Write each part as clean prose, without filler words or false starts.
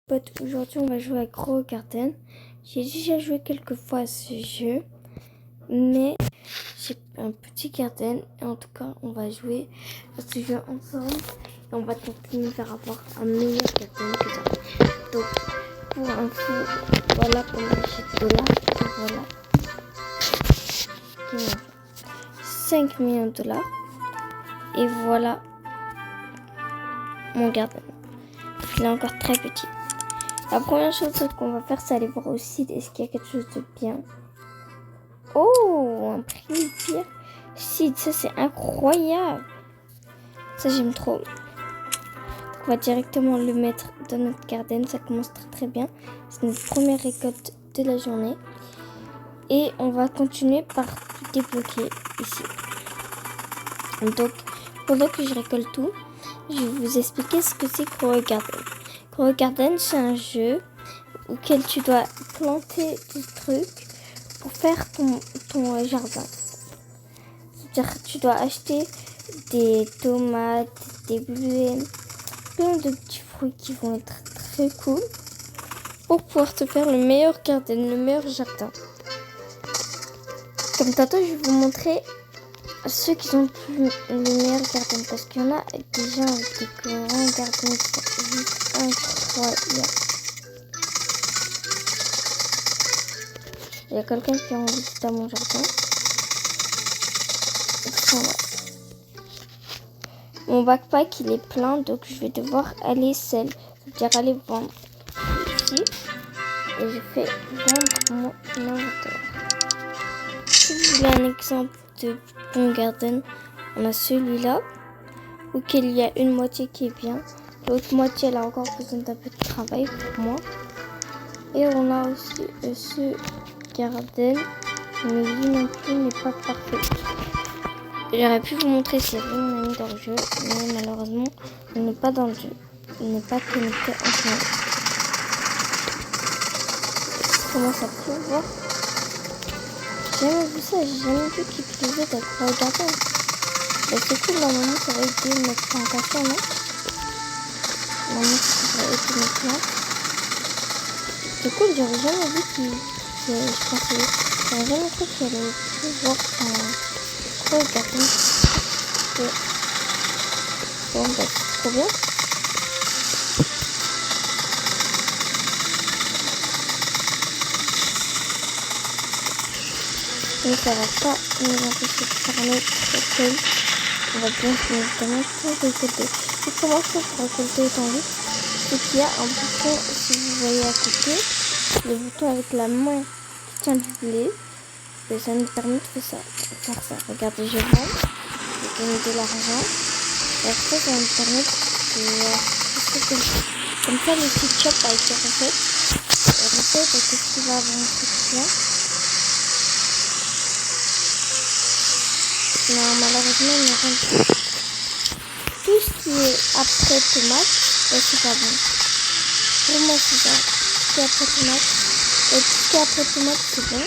Potes, aujourd'hui on va jouer à Grow Garden. J'ai déjà joué quelques fois à ce jeu, mais j'ai un petit garden et en tout cas on va jouer à ce jeu ensemble et on va continuer par rapport à un meilleur garden que ça. Donc pour info, voilà combien j'ai de dollars et voilà 5 millions de dollars et voilà mon garden. Il est encore très petit. La première chose qu'on va faire, c'est aller voir au site est-ce qu'il y a quelque chose de bien. Oh, un prix pire site, ça c'est incroyable. Ça j'aime trop. On va directement le mettre dans notre garden, ça commence très très bien. C'est notre première récolte de la journée. Et on va continuer par tout débloquer ici. Donc, pendant que je récolte tout, je vais vous expliquer ce que c'est Grow Garden. Grow Garden, c'est un jeu auquel tu dois planter des trucs pour faire ton jardin. C'est-à-dire que tu dois acheter des tomates, des bleuets, plein de petits fruits qui vont être très cool pour pouvoir te faire le meilleur garden, le meilleur jardin. Comme tantôt, je vais vous montrer ceux qui ont le meilleur garden parce qu'il y en a des gens avec des grands gardens qui sont juste incroyables. Il y a quelqu'un qui a envie de mon jardin. Voilà. Mon backpack il est plein donc je vais devoir aller seule. C'est-à-dire aller vendre ici. Et je fais vendre mon inventaire. Si vous voulez un exemple de bon garden, on a celui-là. Auquel il y a une moitié qui est bien. L'autre moitié elle a encore besoin d'un peu de travail pour moi. Et on a aussi ce garden. Mais lui non plus n'est pas parfait. J'aurais pu vous montrer si on a mis dans le jeu, mais malheureusement, on n'est pas dans le jeu. On n'est pas connecté en ce moment. Ça commence à pleuvoir. J'ai jamais vu ça, j'ai jamais vu qu'il pleuvait dans le garden. Bah, c'est cool, normalement ça va aider notre plantation, non? Normalement ça devrait aider notre plantes. C'est cool, j'aurais jamais vu qu'il... j'aurais jamais cru qu'il allait pleuvoir quand... Regardez. Bon, bah, c'est trop bien. Mais ça va pas nous empêcher de faire notre récolte. On va bien évidemment tout récolter. Et comment je fais pour récolter autant vite? C'est qu'il y a un bouton, si vous voyez à côté, le bouton avec la main qui tient du blé. Et ça nous permet de faire ça. Regardez, je vends, je donne de l'argent. Et après, ça nous permet de comme ça, le site shop a été refait. Qu'est-ce qu'il va avoir un truc là? Non, malheureusement, il n'y a rien de tout. Tout ce qui est après tomate, c'est pas bon. Pour moi, c'est ça. Tout ce qui est après tomate. Et tout ce qui est après tomate, c'est bon.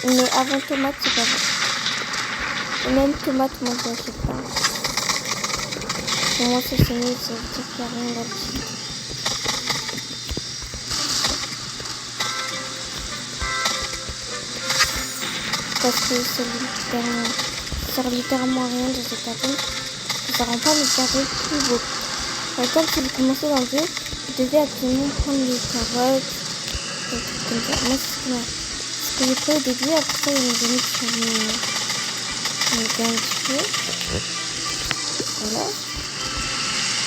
Mais avant tomate, c'est pas bon. Et même tomate, moi, je n'achète pas. Pour moi, ça c'est mieux, ça veut dire qu'il n'y a rien là-dessus. Parce que ça sert littéralement à rien de ce garden. Ça rend pas le garden plus beau. Par exemple, si vous commencez dans le jeu, vous devez absolument prendre les carottes, des trucs comme ça. Moi, c'est ce que j'ai fait au début, après ça, ils m'ont donné sur mes gains de cheveux. Voilà.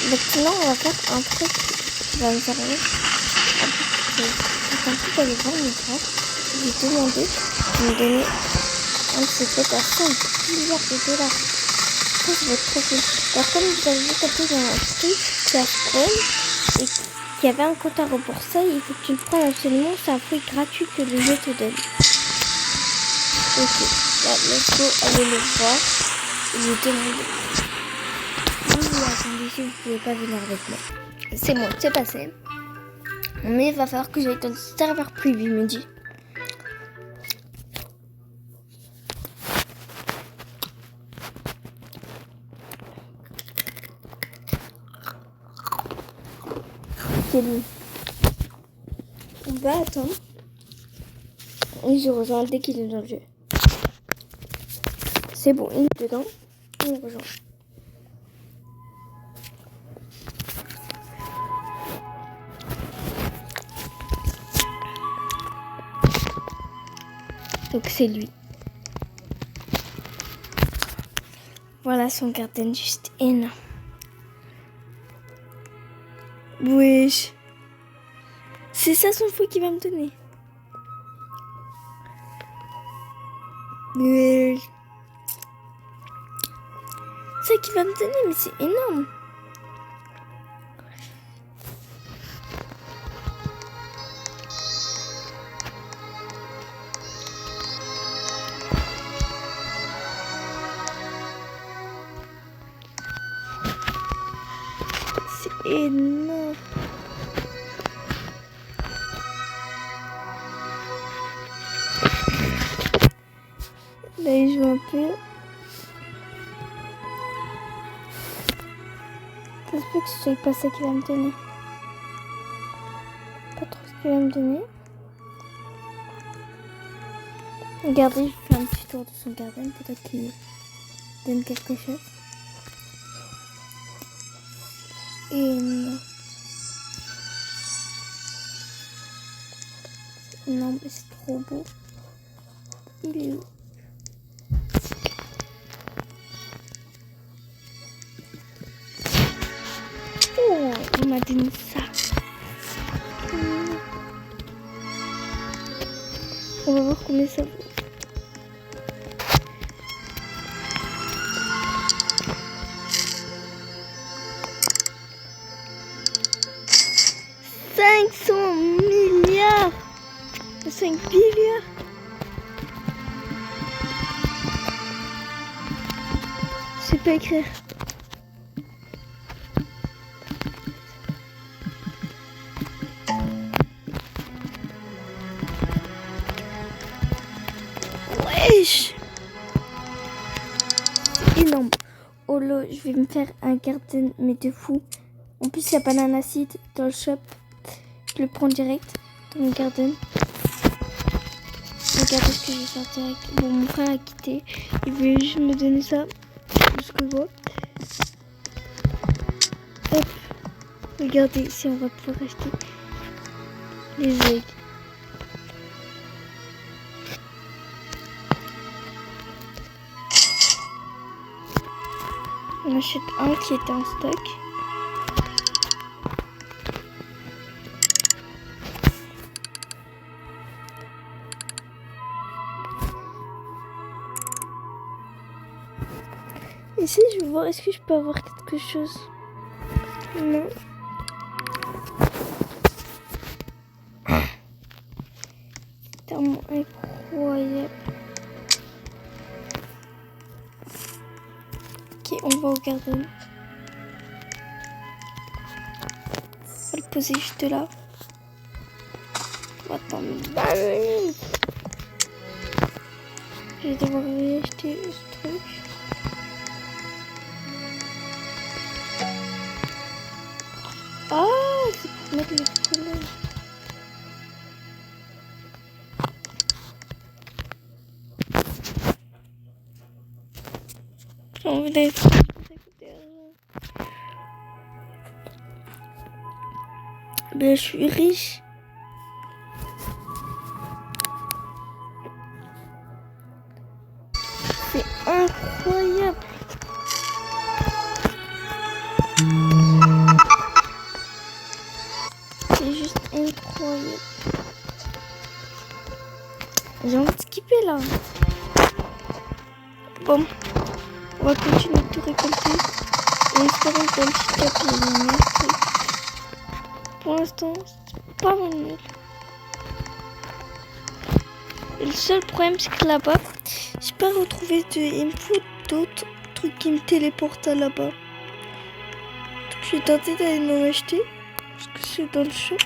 Maintenant, on va faire un truc qui va me servir. Quand tout allait voir mon frère, j'ai demandé de me donner un de ces potes à 5 milliards de dollars. Ça va être trop cool. Alors, comme vous avez vu, quand il y a un prix qui a spawn et qui avait un compte à rembourser, il faut que tu le prennes absolument. C'est un fruit gratuit que le jeu te donne. Ok, là, let's go, allez le voir. Il est demandé. Oui, attendez, si vous pouvez pas venir avec moi. C'est bon, c'est passé. Mais il va falloir que j'aille dans le serveur privé, il me dit. lui. On va attendre. Et je rejoins dès qu'il est dans le jeu. C'est bon, il est dedans. On le rejoint. Donc c'est lui. Voilà son garden juste énorme. Wesh. C'est ça son fou qui va me donner. Wesh. C'est ça qu'il va me donner, mais c'est énorme. C'est énorme. Là, il joue un peu. Ça se peut que ce soit pas ça qu'il va me donner. Pas trop ce qu'il va me donner. Regardez, je fais un petit tour de son garden. Peut-être qu'il donne quelque chose. Et non. Non, mais c'est trop beau. Il est où? Oh, il m'a donné ça. On va voir combien ça vaut. $500 milliards. 5 milliards. Je sais pas écrire. Wesh. C'est énorme. Oh là, je vais me faire un garden, mais de fou. En plus, il y a banana seed dans le shop. Je le prends direct dans mon garden. Regardez ce que je vais faire direct. Bon, mon frère a quitté. Il veut juste me donner ça. De ce que je vois. Hop. Regardez, ici, on va pouvoir acheter les eggs. On achète un qui était en stock. Ici, je vais voir, est-ce que je peux avoir quelque chose? Non. C'est tellement incroyable. Ok, on va au garden. On va le poser juste là. On va attendre 20 minutes. Je vais devoir aller acheter ce truc. Ah, c'est pour mettre le soleil. On voulait ça coûtait rien. Ben, je suis riche. C'est incroyable. C'est juste incroyable. J'ai envie de skipper là. Bon, on va continuer de tout récolter. Et espérons que dans le petit cap, il y a une meilleure truc. Pour l'instant, c'est pas mal nul. Et le seul problème, c'est que là-bas, j'ai pas retrouvé de. Il me faut d'autres trucs qui me téléportent à là-bas. Donc, je suis tentée d'aller m'en acheter. Parce que c'est dans le shop.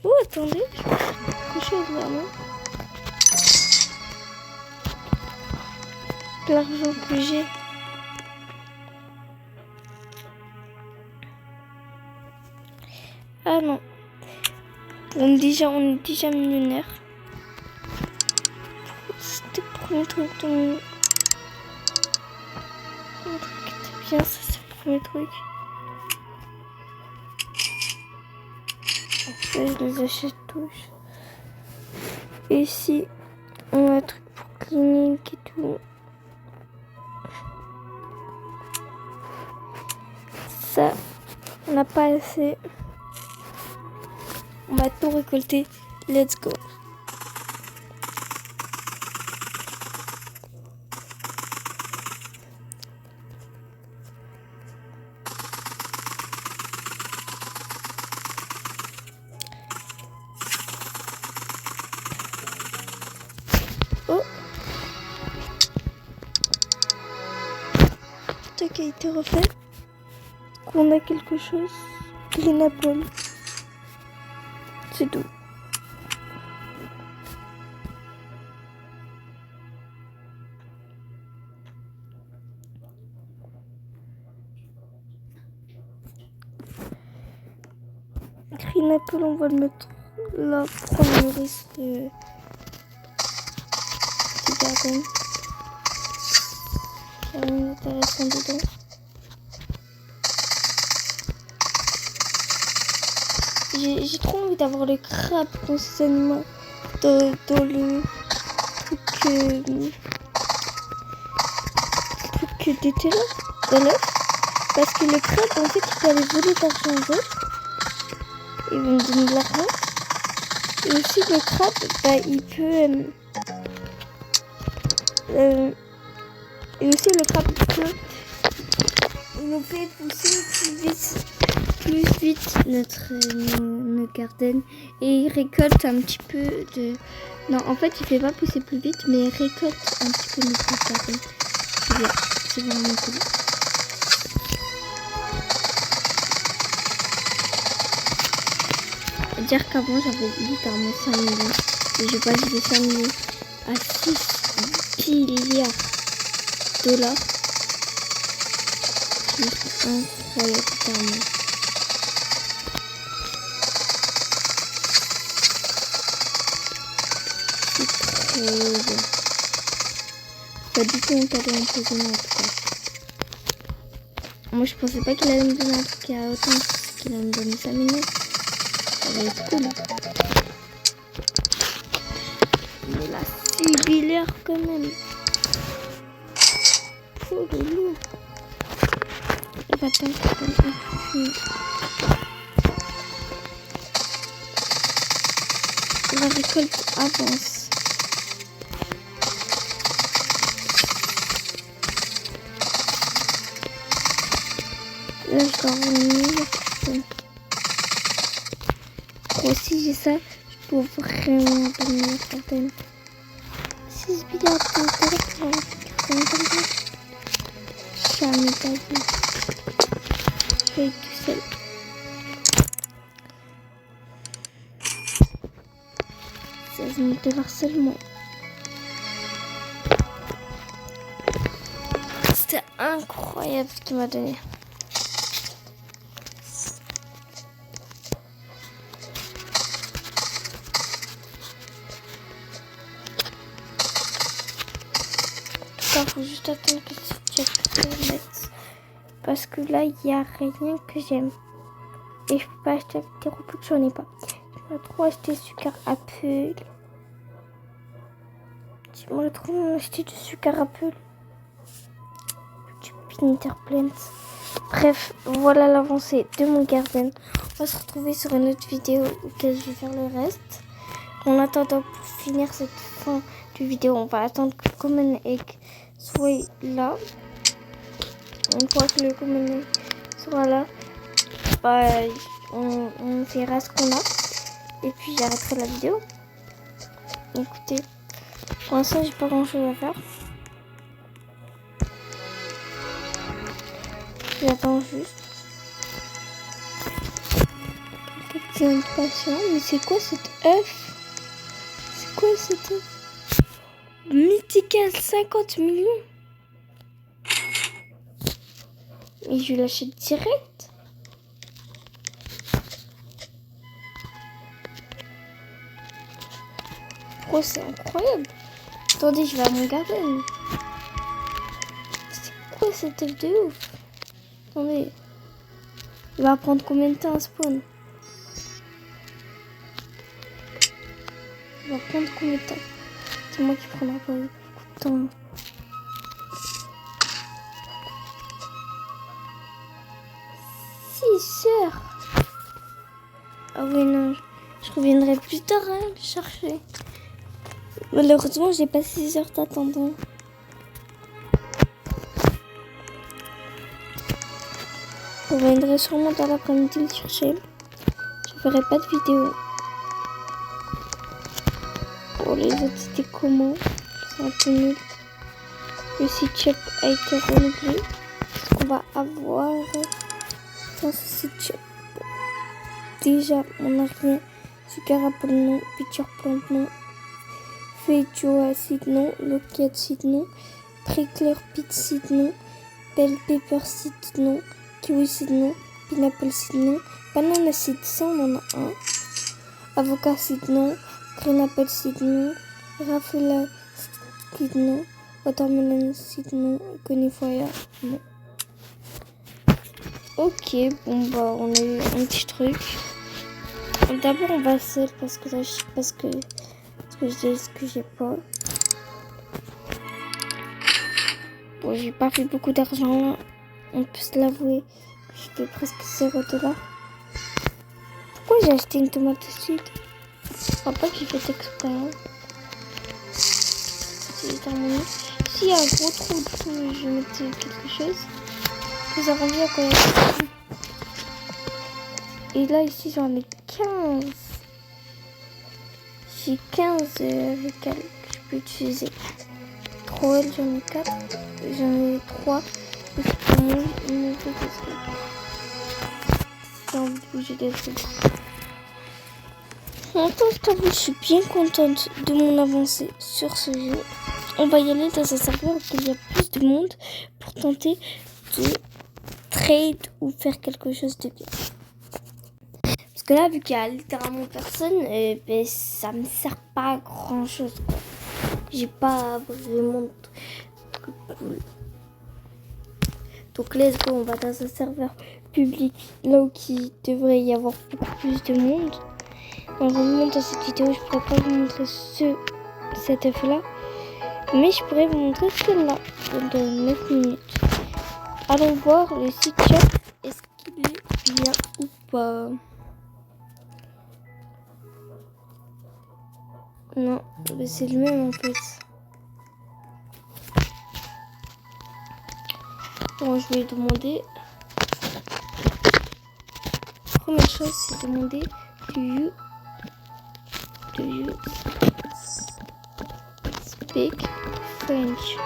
Oh, attendez, je vais faire quelque chose là, non? L'argent que j'ai. Ah non. On est déjà millionnaire. C'était le premier truc de mon truc qui était bien, ça c'est le premier truc. Après je les achète tous. Et ici on a un truc pour clinique et tout. Ça, on n'a pas assez. On va tout récolter. Let's go. Oh, stock a été refait. On a quelque chose. Green apple. C'est tout. Green apple, on va le mettre là pour qu'on nourrisse le garden. Il n'y a rien d'intéressant dedans. J'ai trop envie d'avoir le crabe dans ces animaux, dans le truc d'été là, dans l'œuf. Parce que le crabe, en fait, il peut aller voler d'argent aux autres. Il va me donner de l'argent. Et aussi, le crabe, bah, il peut... et aussi, le crabe, il nous fait pousser plus vite notre garden. Et il récolte un petit peu de... Non, en fait, il fait pas pousser plus vite, mais il récolte un petit peu notre garden. C'est bien, c'est vraiment cool. Dire qu'avant j'avais littéralement 5 millions et je passe de 5 millions à 6 milliards $. C'est incroyable littéralement. C'est trop bien. Pas du tout un cadeau empoisonné en tout cas. Moi je pensais pas qu'il allait me donner un truc à autant qu'il allait me donner 5 millions. Ça va être cool. Mais là, c'est bilère quand même. Oh le loup. Il va pas être comme un. La récolte avance. Là, je dois revenir. Si j'ai ça, je dois vraiment devenir certaine. 6 milliards de dollars pour avoir une carte comme ça. Jamais pas vu. Je vais être tout seul. $16 seulement. C'était incroyable ce qu'il m'a donné. Il faut juste attendre que ce se mette. Parce que là, il n'y a rien que j'aime. Et je peux pas acheter avec des robots, j'en ai pas. Je vais trop acheter sucre Apple. J'aimerais trop acheter du sucre Apple. Du Peanut Plant. Bref, voilà l'avancée de mon garden. On va se retrouver sur une autre vidéo où je vais faire le reste. En attendant, pour finir cette fin de vidéo, on va attendre que Common Egg soit là. Une fois que le Common Egg sera là, bah, on verra ce qu'on a. Et puis j'arrêterai la vidéo. Écoutez, pour l'instant, j'ai pas grand chose à faire. J'attends juste. Quelques impatients. Mais c'est quoi cet œuf? C'est quoi cet œuf? Mythical 50 millions. Et je l'achète direct. Oh, c'est incroyable. Attendez, je vais à mon garden. C'est quoi cette œuf de ouf? Attendez. Il va prendre combien de temps à spawn? Il va prendre combien de temps? C'est moi qui prendra pas beaucoup de temps. Heures. Ah oui, non. Je reviendrai plus tard le chercher. Malheureusement, j'ai pas 6 heures d'attente. Je reviendrai sûrement dans l'après-midi le chercher. Je ferai pas de vidéo. Pour les autres, c'était comment? C'est un peu nul. Le site shop a été renouvelé. Est-ce qu'on va avoir dans ce site shop? Déjà, on n'a rien. Sugar Apple non, Picture Plant non, Feijoa Seed non, Lockheed Seed non, Prickler Pit Seed non, Bell Pepper Seed non, Kiwi Seed non, Pineapple Seed non, Banana Seed ça on en a un, Avocat Seed non, Green Apple Seed non, Raffela Seed non, Watermelon Seed non, Conifaya non. Ok, bon bah on a eu un petit truc. D'abord on va seul parce que là je sais pas ce que j'ai, ce que j'ai pas. Bon, j'ai pas fait beaucoup d'argent, on peut se l'avouer. J'ai fait presque 0 $. Pourquoi j'ai acheté une tomate de suite? Je crois pas que j'ai fait exprès. C'est terminé. S'il y a un gros trou dessous, je vais mettre quelque chose. Que ça revient quand il y a. Et là ici j'en ai 15. J'ai 15 vocales que je peux utiliser. 3 j'en ai 4. J'en ai 3. Et c'est pour moi, j'ai envie de bouger des trucs. Maintenant, je t'avoue, je suis bien contente de mon avancée sur ce jeu. On va y aller dans un serveur où il y a plus de monde pour tenter de trade ou faire quelque chose de bien. Parce que là, vu qu'il y a littéralement personne, ben, ça me sert pas à grand chose. J'ai pas vraiment de trucs cool. Donc let's go, on va dans un serveur public, là où il devrait y avoir beaucoup plus de monde. Normalement dans cette vidéo, je pourrais pas vous montrer cet œuf là, mais je pourrais vous montrer celui-là dans 9 minutes. Allons voir le site shop, est-ce qu'il est bien ou pas. Non, mais c'est le même en fait. Bon, je vais demander. Première chose, c'est demander do you speak French?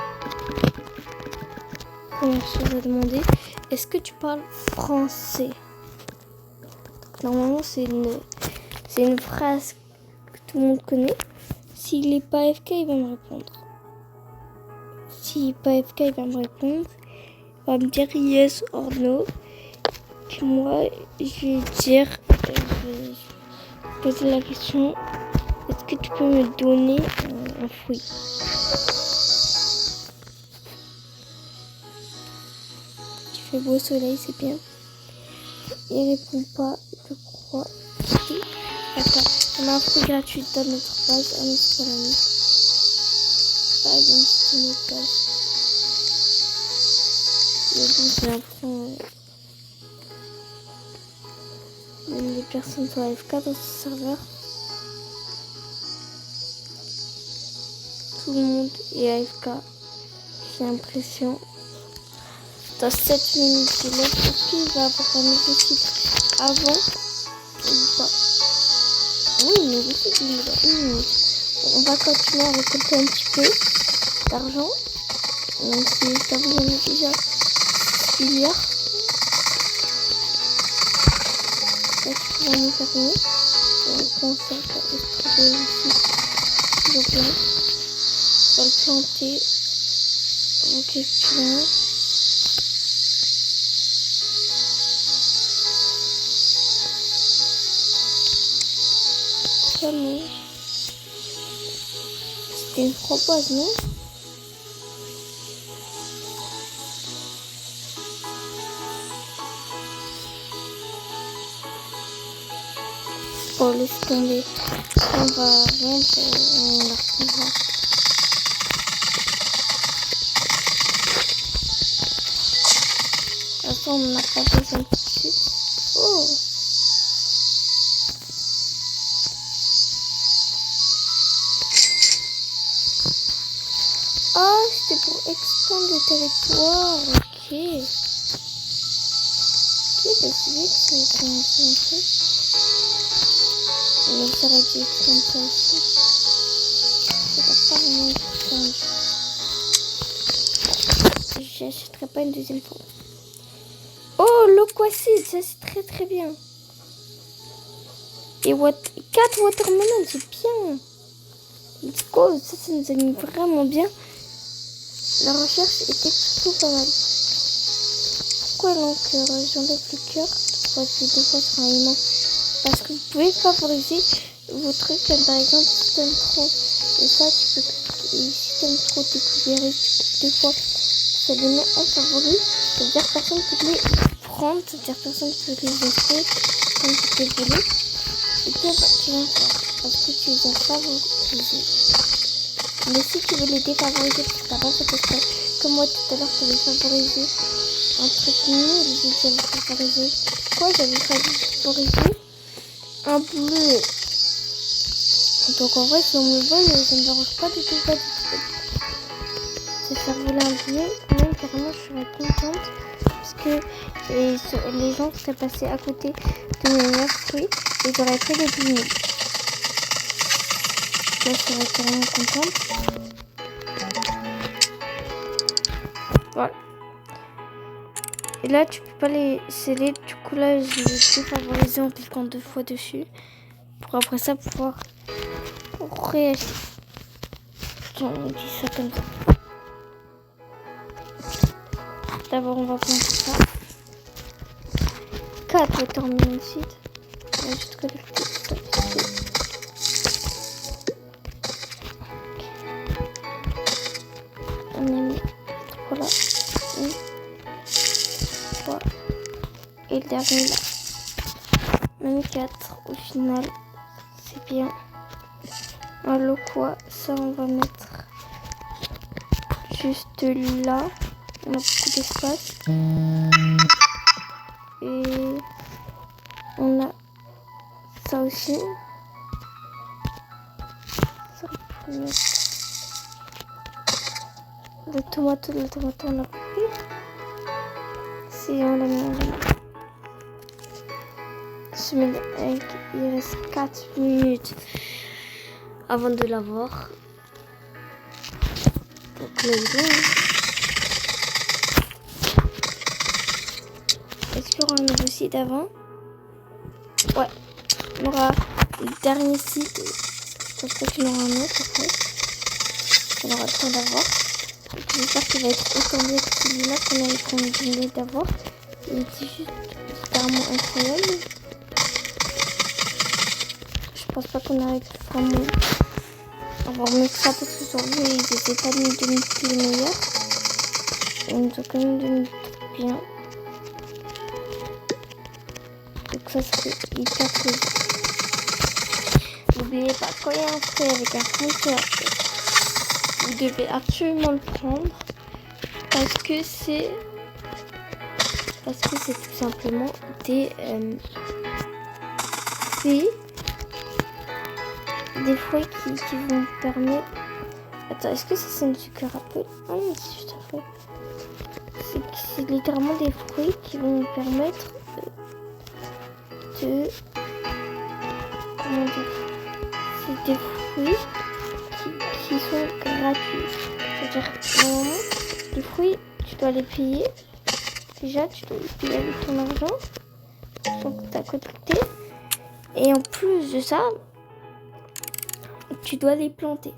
Première chose à demander, est-ce que tu parles français? Donc, normalement, c'est une phrase que tout le monde connaît. S'il n'est pas AFK, il va me répondre. S'il n'est pas AFK, il va me répondre. Il va me dire yes or no. Puis moi, je vais dire, je vais poser la question, est-ce que tu peux me donner un fruit? Il fait beau soleil, c'est bien. Il répond pas, je crois. Attends, on a un fruit gratuit dans notre base. Ah non, c'est pas la nuit. Ah non, c'est une autre base. Mais bon, j'ai l'impression même les personnes sont AFK dans ce serveur. Tout le monde est AFK. J'ai l'impression. Dans 7 minutes de live, est-ce qu'il va avoir un nouveau site avant ou pas? Oui, nouveau site, il va 1 minute. Bon, on va continuer à récolter un petit peu d'argent. Même si ça vous en est déjà milliards. Là, tu vas nous fermer. On prend ça, ça va se trouver ici. Toujours plein. On va le planter. Ok, plein. c'était une framboise, non? Bon, laisse tomber. On va vendre et on la retrouvera. Attends, on n'a pas besoin tout de suite. Oh! Ah, c'était pour expandre le territoire. Ok. Ok, bah c'est bien que ça ait commencé un peu. Mais j'aurais dû expandre ça aussi. Ça va pas vraiment expandre. J'achèterai pas une deuxième fois. Oh, l'Oquacide, ça c'est très très bien. Et 4 watermelons, c'est bien. Let's go, ça nous a mis vraiment bien. La recherche était plutôt pas mal. Pourquoi donc j'enlève le cœur? Parce que des fois sur un aimant. Parce que vous pouvez favoriser vos trucs, comme par exemple si t'aimes trop et ça tu peux cliquer. Et si t'aimes trop tes blueberries, tu cliques deux fois, ça les met en favori. Ça veut dire personne peut les prendre, ça veut dire personne peut les acheter, comme tu peux voler. Et toi tu vas faire parce que tu les as favorisés. Mais si tu veux les défavoriser, parce que t'as pas fait exprès, comme moi tout à l'heure, tu avais favorisé un truc nul, j'avais favorisé. Quoi, j'avais favorisé un bleu. Donc en vrai, si on me vole, ça ne me dérange pas du tout, pas du tout. C'est faire voler un bleu, même carrément, je serais contente. Parce que les gens seraient passés à côté de mes meilleurs fruits et j'aurais pris des blues. Là, je serais carrément contente. Voilà. Et là, tu peux pas les sceller. Du coup, là, je vais défavoriser en cliquant 2 fois dessus. Pour après ça pouvoir réagir. On dit ça comme ça. D'abord, on va prendre ça. 4 watermelon seeds. On va juste collecter ça. On a mis 3 là. 3. Et le dernier là. On a mis 4 au final. C'est bien. Alors quoi, ça on va mettre juste là. On a beaucoup d'espace. Et on a ça aussi. Ça on peut mettre. La tomate on a pris. Si on l'a mis, il reste 4 minutes avant de l'avoir. Donc là, est-ce qu'il y aura un nouveau site avant? Ouais, on aura le dernier site. Je pense pas qu'il y aura un autre après. On aura le temps d'avoir. J'espère qu'il va être autant bien que celui-là qu'on avait continué d'avoir. Il était juste carrément incroyable. Je pense pas qu'on arrive vraiment à avoir mieux que ça parce que sur lui ils étaient pas mis de les meilleurs. Ils nous ont quand même donné bien. Donc ça serait hyper cool. N'oubliez pas, quand il y a un fruit avec un compteur, vous devez absolument le prendre parce que c'est tout simplement des fruits qui vont vous permettre. Attends, est-ce que ça c'est une sucre apple? Ah non, c'est juste un fruit. C'est littéralement des fruits qui vont vous permettre de comment dire? C'est des fruits qui sont gratuits. C'est-à-dire, normalement, les fruits, tu dois les payer. Déjà, tu dois les payer avec ton argent. Donc, tu as collecté. Et en plus de ça, tu dois les planter.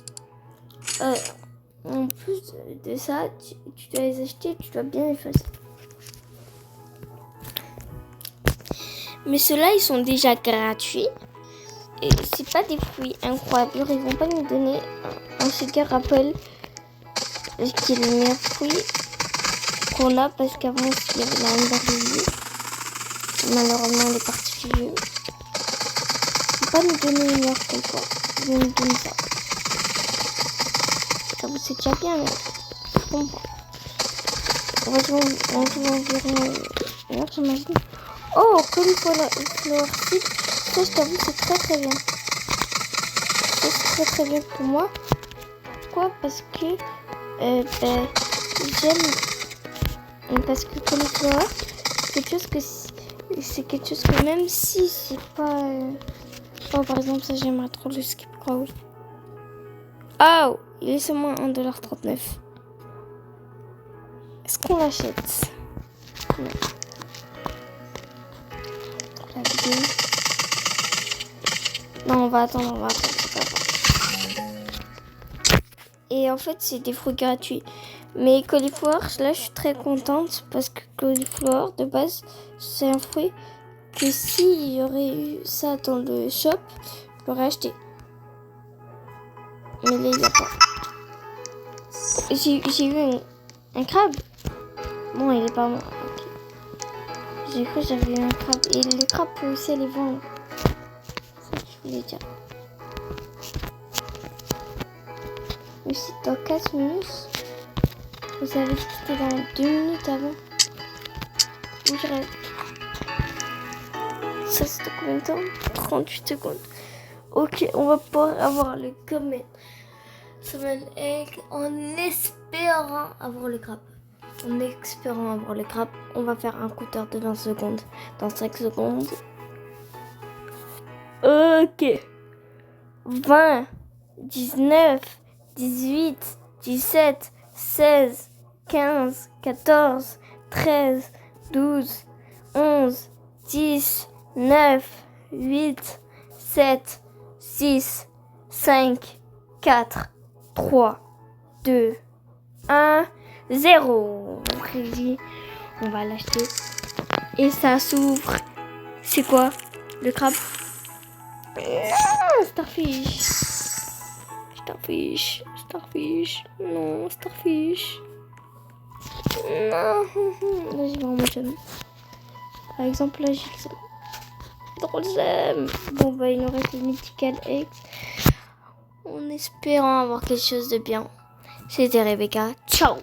En plus de ça, tu dois les acheter, tu dois bien les faire. Mais ceux-là, ils sont déjà gratuits. Et c'est pas des fruits incroyables. Ils vont pas nous donner un sugar apple qui est le meilleur fruit qu'on a parce qu'avant il y avait la Underberry. Malheureusement elle est partie du jeu. Ils vont pas nous donner une meilleure quelquefois. Ils vont nous donner ça. Ça vous c'est déjà bien, mais je comprends. On va jouer environ une heure, j'imagine. Oh, cauliflower seed. Ça, je t'avoue, c'est très très bien. Ça, c'est très très bien pour moi. Pourquoi? Parce que j'aime. Parce que cauliflower, c'est quelque chose que même si c'est pas. Oh, par exemple, ça, j'aimerais trop le skip crawl. Oh, il est seulement 1,39$. Est-ce qu'on l'achète? Non. La vidéo. Non, on va attendre. Et en fait, c'est des fruits gratuits. Mais cauliflower, là, je suis très contente parce que cauliflower, de base, c'est un fruit que s'il y aurait eu ça dans le shop, je l'aurais acheté. Mais là, il n'y a pas. J'ai vu un crabe. Bon, il est pas bon. Okay. J'ai cru que j'avais eu un crabe. Et le crabe peut aussi aller vendre. C'est ça que je voulais dire. Mais c'est dans 4 minutes. Vous avez dit que c'était dans 2 minutes avant. Où je rêve. Ça, c'était combien de temps? 38 secondes. Ok, on va pouvoir avoir le common summon egg en espérant avoir le crabe. En espérant avoir le crabe, on va faire un compteur de 20 secondes. Dans 5 secondes. Ok. 20, 19, 18, 17, 16, 15, 14, 13, 12, 11, 10, 9, 8, 7, 6, 5, 4, 3, 2, 1, 0. Crédit, on va l'acheter. Et ça s'ouvre. C'est quoi? Le crabe? Starfish. Starfish. Starfish. Non, Starfish. Non. Là, j'ai vraiment jamais. Par exemple, là, j'ai le seum. Trop le seum. Bon, bah, il nous reste le Mythical Egg. En espérant avoir quelque chose de bien. C'était Rebecca. Ciao.